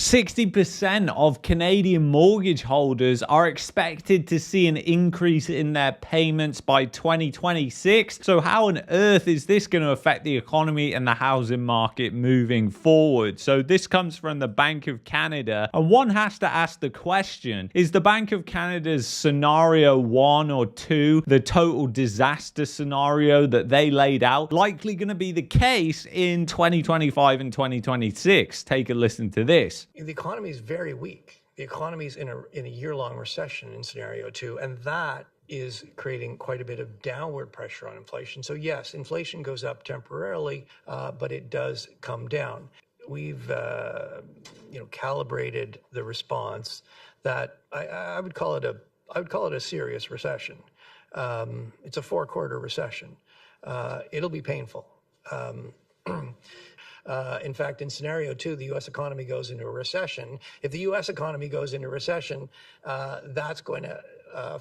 60% of Canadian mortgage holders are expected to see an increase in their payments by 2026. So how on earth is this going to affect the economy and the housing market moving forward? So this comes from the Bank of Canada. And one has to ask the question, is the Bank of Canada's scenario 1 or 2, the total disaster scenario that they laid out, likely going to be the case in 2025 and 2026? Take a listen to this. The economy is very weak. The economy is in a year-long recession in scenario 2, and that is creating quite a bit of downward pressure on inflation. So yes, inflation goes up temporarily, but it does come down. We've calibrated the response that I would call it a serious recession. It's a 4-quarter recession. It'll be painful. In fact, in scenario 2, the U.S. economy goes into a recession. If the U.S. economy goes into recession, that's going to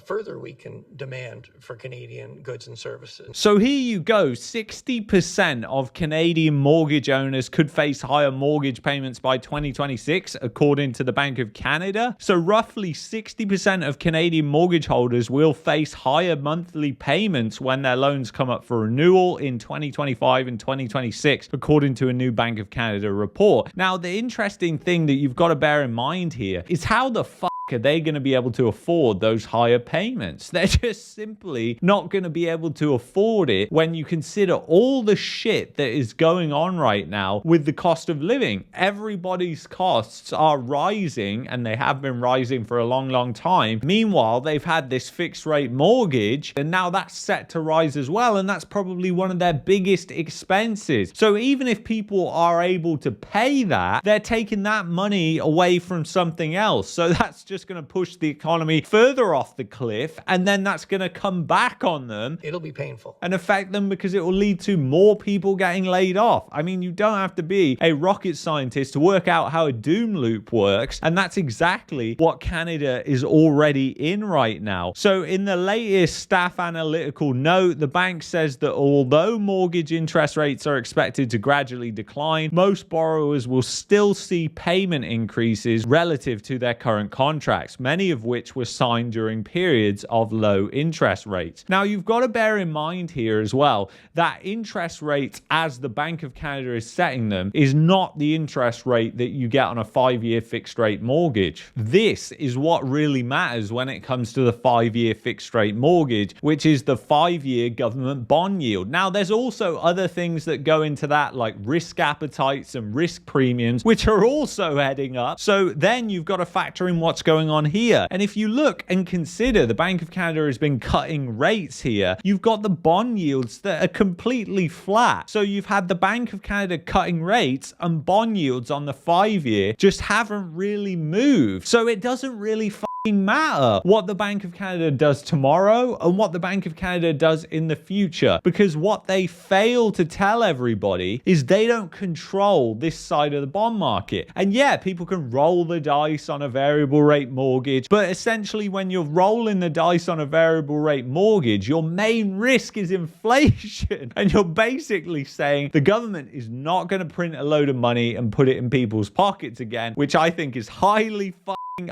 further weaken demand for Canadian goods and services. So here you go. 60% of Canadian mortgage owners could face higher mortgage payments by 2026, according to the Bank of Canada. So roughly 60% of Canadian mortgage holders will face higher monthly payments when their loans come up for renewal in 2025 and 2026, according to a new Bank of Canada report. Now, the interesting thing that you've got to bear in mind here is how the are they going to be able to afford those higher payments? They're just simply not going to be able to afford it when you consider all the shit that is going on right now with the cost of living. Everybody's costs are rising, and they have been rising for a long time. Meanwhile, they've had this fixed rate mortgage, and now that's set to rise as well, and that's probably one of their biggest expenses. So even if people are able to pay that, they're taking that money away from something else. So that's just going to push the economy further off the cliff, and then that's going to come back on them. It'll be painful and affect them because it will lead to more people getting laid off. I mean, you don't have to be a rocket scientist to work out how a doom loop works, and that's exactly what Canada is already in right now. So in the latest staff analytical note, the bank says that although mortgage interest rates are expected to gradually decline, most borrowers will still see payment increases relative to their current contracts, many of which were signed during periods of low interest rates. Now, you've got to bear in mind here as well that interest rates, as the Bank of Canada is setting them, is not the interest rate that you get on a 5-year fixed rate mortgage. This is what really matters when it comes to the 5-year fixed rate mortgage, which is the 5-year government bond yield. Now, there's also other things that go into that, like risk appetites and risk premiums, which are also heading up. So then you've got to factor in what's going on here. And if you look and consider the Bank of Canada has been cutting rates here, you've got the bond yields that are completely flat. So you've had the Bank of Canada cutting rates, and bond yields on the 5-year just haven't really moved. So it doesn't really matter what the Bank of Canada does tomorrow and what the Bank of Canada does in the future, because what they fail to tell everybody is they don't control this side of the bond market. And yeah, people can roll the dice on a variable rate mortgage, but essentially when you're rolling the dice on a variable rate mortgage, your main risk is inflation. And you're basically saying the government is not going to print a load of money and put it in people's pockets again, which I think is highly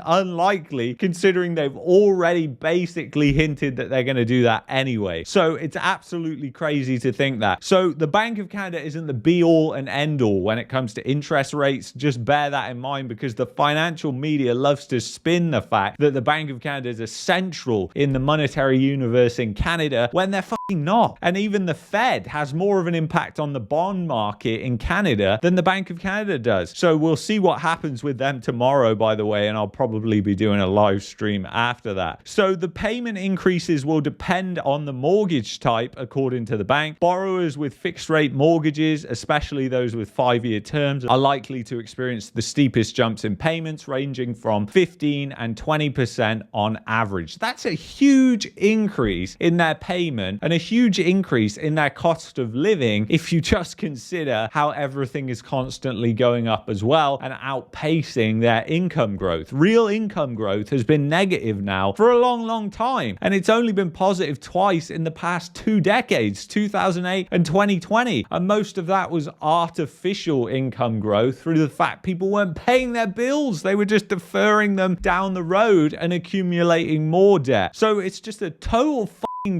unlikely, considering they've already basically hinted that they're going to do that anyway. So it's absolutely crazy to think that. So the Bank of Canada isn't the be all and end all when it comes to interest rates. Just bear that in mind, because the financial media loves to spin the fact that the Bank of Canada is essential in the monetary universe in Canada when they're not. And even the Fed has more of an impact on the bond market in Canada than the Bank of Canada does. So we'll see what happens with them tomorrow, by the way, and I'll probably be doing a live stream after that. So the payment increases will depend on the mortgage type, according to the bank. Borrowers with fixed rate mortgages, especially those with 5-year terms, are likely to experience the steepest jumps in payments, ranging from 15 and 20% on average. That's a huge increase in their payment and a huge increase in their cost of living if you just consider how everything is constantly going up as well and outpacing their income growth. real income growth has been negative now for a long, long time. And it's only been positive twice in the past 2 decades, 2008 and 2020. And most of that was artificial income growth through the fact people weren't paying their bills. They were just deferring them down the road and accumulating more debt. So it's just a total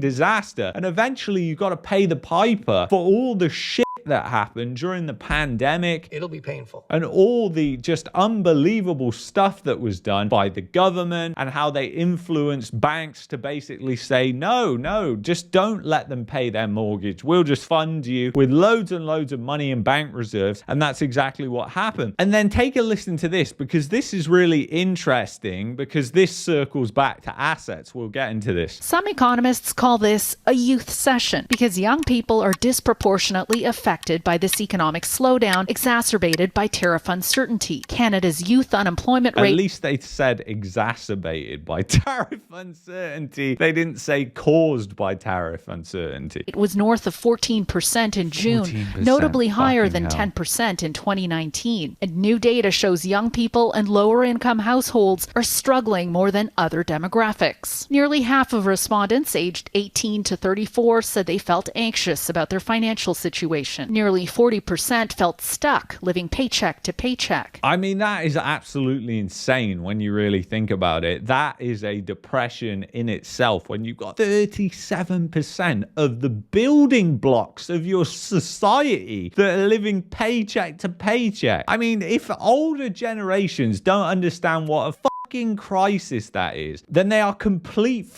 disaster. And eventually you got to pay the piper for all the shit that happened during the pandemic. It'll be painful. And all the just unbelievable stuff that was done by the government and how they influenced banks to basically say, no, just don't let them pay their mortgage. We'll just fund you with loads and loads of money in bank reserves. And that's exactly what happened. And then take a listen to this, because this is really interesting, because this circles back to assets. We'll get into this. Some economists call this a youth recession because young people are disproportionately affected by this economic slowdown, exacerbated by tariff uncertainty. Canada's youth unemployment rate... At least they said exacerbated by tariff uncertainty. They didn't say caused by tariff uncertainty. It was north of 14% in June, 14%, notably higher than hell. 10% in 2019. And new data shows young people and lower income households are struggling more than other demographics. Nearly half of respondents aged 18 to 34 said they felt anxious about their financial situation. Nearly 40% felt stuck, living paycheck to paycheck. I mean, that is absolutely insane when you really think about it. That is a depression in itself when you've got 37% of the building blocks of your society that are living paycheck to paycheck. I mean, if older generations don't understand what a fucking crisis that is, then they are complete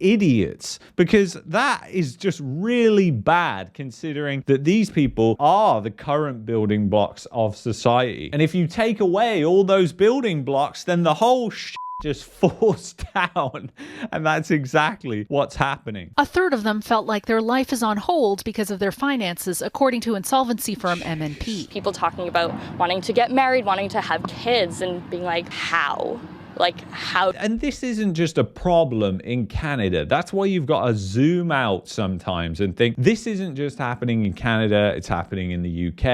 idiots, because that is just really bad considering that these people are the current building blocks of society. And if you take away all those building blocks, then the whole just falls down. And that's exactly what's happening. A third of them felt like their life is on hold because of their finances, according to insolvency firm M&P. People talking about wanting to get married, wanting to have kids, and being like, how? Like, how? And this isn't just a problem in Canada. That's why you've got to zoom out sometimes and think, this isn't just happening in Canada. It's happening in the UK.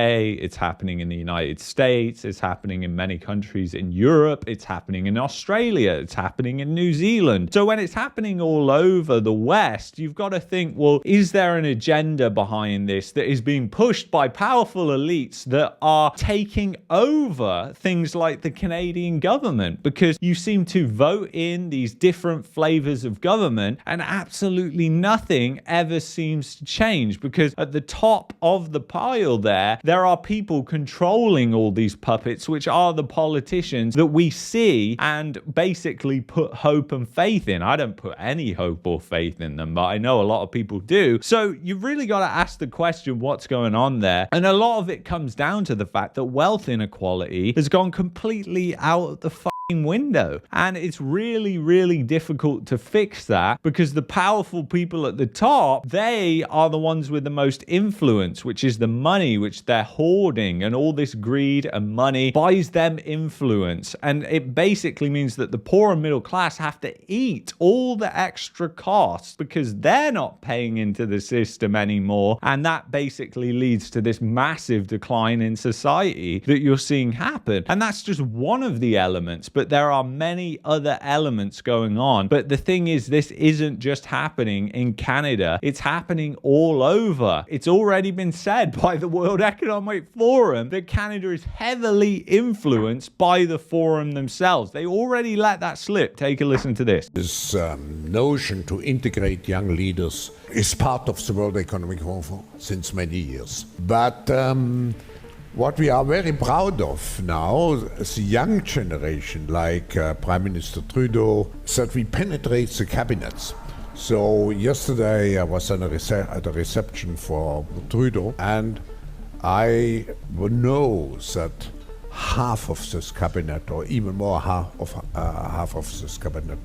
It's happening in the United States. It's happening in many countries in Europe. It's happening in Australia. It's happening in New Zealand. So when it's happening all over the West, you've got to think, well, is there an agenda behind this that is being pushed by powerful elites that are taking over things like the Canadian government? Because you seem to vote in these different flavors of government and absolutely nothing ever seems to change, because at the top of the pile there are people controlling all these puppets, which are the politicians that we see and basically put hope and faith in. I don't put any hope or faith in them, but I know a lot of people do. So you've really got to ask the question, what's going on there? And a lot of it comes down to the fact that wealth inequality has gone completely out of the window, and it's really, really difficult to fix that, because the powerful people at the top, they are the ones with the most influence, which is the money which they're hoarding, and all this greed and money buys them influence. And it basically means that the poor and middle class have to eat all the extra costs because they're not paying into the system anymore, and that basically leads to this massive decline in society that you're seeing happen. And that's just one of the elements, but there are many other elements going on. But the thing is, this isn't just happening in Canada. It's happening all over. It's already been said by the World Economic Forum that Canada is heavily influenced by the forum themselves. They already let that slip. Take a listen to this. This notion to integrate young leaders is part of the World Economic Forum since many years. But what we are very proud of now, the young generation, like Prime Minister Trudeau, that we penetrate the cabinets. So yesterday I was at a reception for Trudeau, and I know that half of this cabinet, or even more half of this cabinet,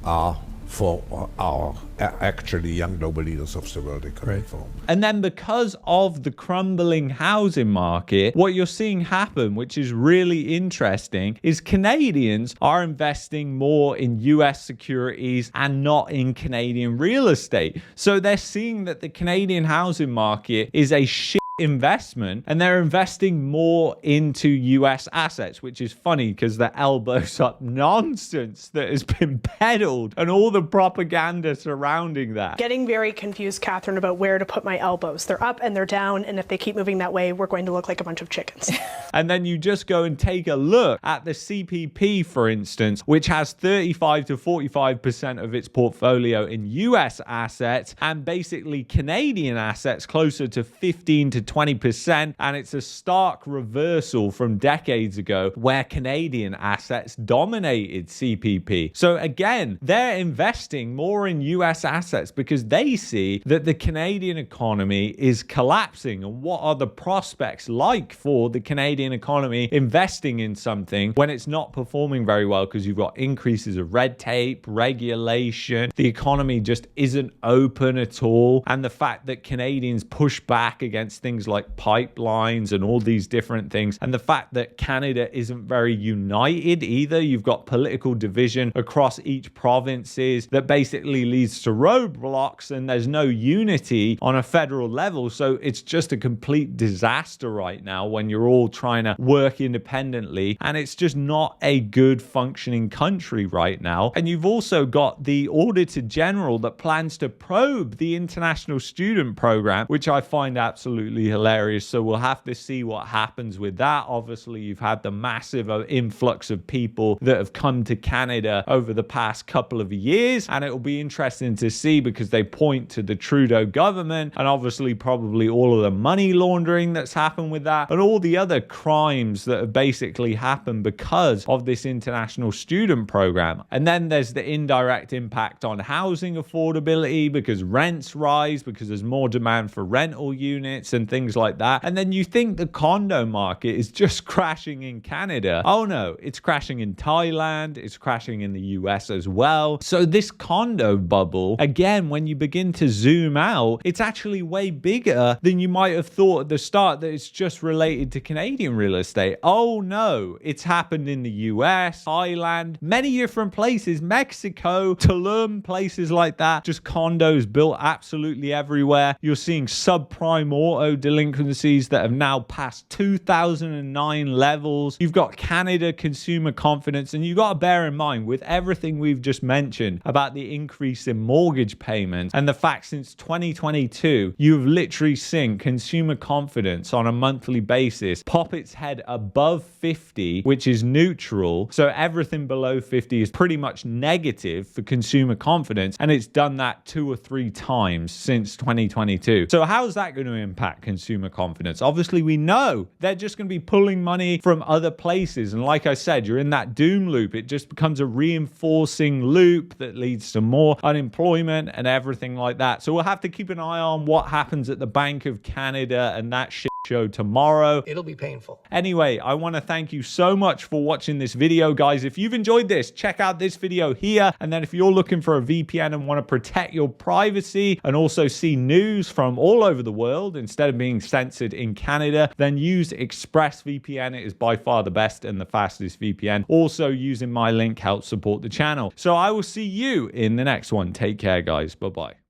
are for our actually young global leaders of the World Economic Forum. And then because of the crumbling housing market, what you're seeing happen, which is really interesting, is Canadians are investing more in US securities and not in Canadian real estate. So they're seeing that the Canadian housing market is a shit investment, and they're investing more into US assets, which is funny because the elbows up nonsense that has been peddled and all the propaganda surrounding that. Getting very confused, Catherine, about where to put my elbows. They're up and they're down, and if they keep moving that way, we're going to look like a bunch of chickens. And then you just go and take a look at the CPP, for instance, which has 35 to 45% of its portfolio in US assets and basically Canadian assets closer to 15 to 20%. And it's a stark reversal from decades ago where Canadian assets dominated CPP. So again, they're investing more in US assets because they see that the Canadian economy is collapsing. And what are the prospects like for the Canadian economy investing in something when it's not performing very well because you've got increases of red tape, regulation, the economy just isn't open at all, and the fact that Canadians push back against things like pipelines and all these different things, and the fact that Canada isn't very united either. You've got political division across each provinces that basically leads to roadblocks, and there's no unity on a federal level. So it's just a complete disaster right now when you're all trying to work independently, and it's just not a good functioning country right now. And you've also got the Auditor General that plans to probe the international student program, which I find absolutely hilarious. So we'll have to see what happens with that. Obviously, you've had the massive influx of people that have come to Canada over the past couple of years, and it will be interesting to see because they point to the Trudeau government and obviously probably all of the money laundering that's happened with that and all the other crimes that have basically happened because of this international student program. And then there's the indirect impact on housing affordability because rents rise because there's more demand for rental units and things like that. And then you think the condo market is just crashing in Canada. Oh no, it's crashing in Thailand, it's crashing in the US as well. So this condo bubble, again, when you begin to zoom out, it's actually way bigger than you might have thought at the start, that it's just related to Canadian real estate. Oh no, it's happened in the US, Thailand, many different places, Mexico, Tulum, places like that. Just condos built absolutely everywhere. You're seeing subprime auto delinquencies that have now passed 2009 levels. You've got Canada consumer confidence, and you've got to bear in mind with everything we've just mentioned about the increase in mortgage payments and the fact since 2022, you've literally seen consumer confidence on a monthly basis pop its head above 50, which is neutral. So everything below 50 is pretty much negative for consumer confidence, and it's done that 2 or 3 times since 2022. So how's that going to impact consumer confidence? Obviously, we know they're just going to be pulling money from other places, and like I said, you're in that doom loop. It just becomes a reinforcing loop that leads to more unemployment and everything like that. So we'll have to keep an eye on what happens at the Bank of Canada and that shit show tomorrow. It'll be painful. Anyway, I want to thank you so much for watching this video, guys. If you've enjoyed this, check out this video here. And then if you're looking for a VPN and want to protect your privacy and also see news from all over the world instead of being censored in Canada, then use ExpressVPN. It is by far the best and the fastest VPN. Also, using my link helps support the channel. So I will see you in the next one. Take care, guys. Bye-bye.